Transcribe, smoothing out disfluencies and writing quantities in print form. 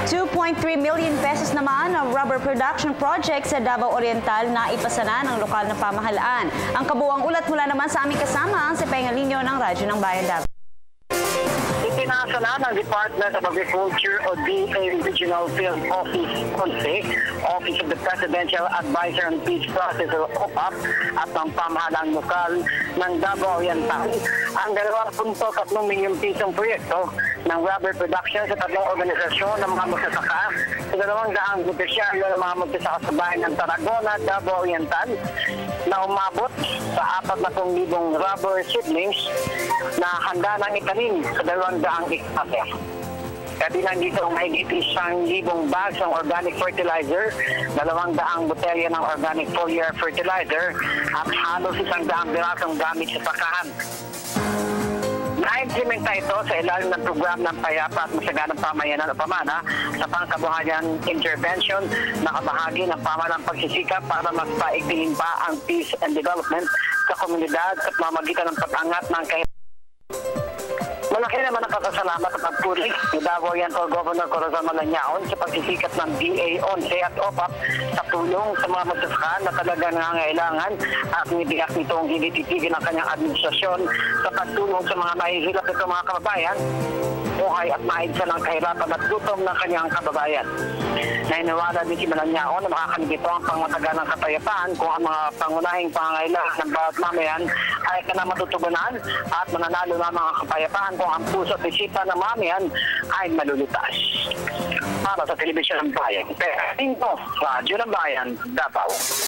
2.3 million pesos naman ang rubber production project sa Davao Oriental na ipasana ng lokal na pamahalaan. Ang kabuuang ulat mula naman sa aming kasama, ang si Pengalinyo ng Radyo ng Bayan Davao. Ipinasa na ng Department of Agriculture o DA Regional Field Office Office of the Presidential Advisor on Peace Process o OPAP at ng pamahalaan lokal ng Davao Oriental ang 2.3 milyong pisong proyekto ng rubber production sa 3 organisasyon ng mga magsasaka sa 200 benepisyaryo ng mga magsasaka sa bayan ng Tarragona, Davao Oriental na umabot sa 40,000 rubber seedlings na handa ng itanim sa 200 hektarya. Kabilang dito ang mahigit 1,000 bags ng organic fertilizer, 200 botelya ng organic foliar fertilizer at halos 100 pirasong gamit sa sakahan. Na-implementa ito sa ilalim ng program ng Payapa at Masaganang Pamayanan o PAMANA sa pangkabuhayan intervention na kabahagi ng pamahalang pagsisikap para mas paigtingin pa ang peace and development sa komunidad at mamagitan ng pag-angat ng Malaki naman ang pasasalamat at pagpuri ni Davao Oriental Governor Corazon Malañaon sa pagsisikap ng DA-11 at OPAP sa tulong sa mga magsasaka na talagang nangangailangan at nibiyak nitong hindi titigil ang kanyang administrasyon sa pagtulong sa mga mahihirap nito mga kababayan, buhay at maigsa ng kahirapan at gutom ng kanyang kababayan. Nainiwala din si Malañaon na makakanib ito ang pangmatagalang kapayapaan kung ang mga pangunahing pangangailangan ng bawat mamayan ay kanang matutugunan at mananalo ng mga kapayapaan kung ang puso at isipan ng mamayan ay malulutas. Para sa Telebisyon ng Bayan, Radyo ng Bayan, Davao.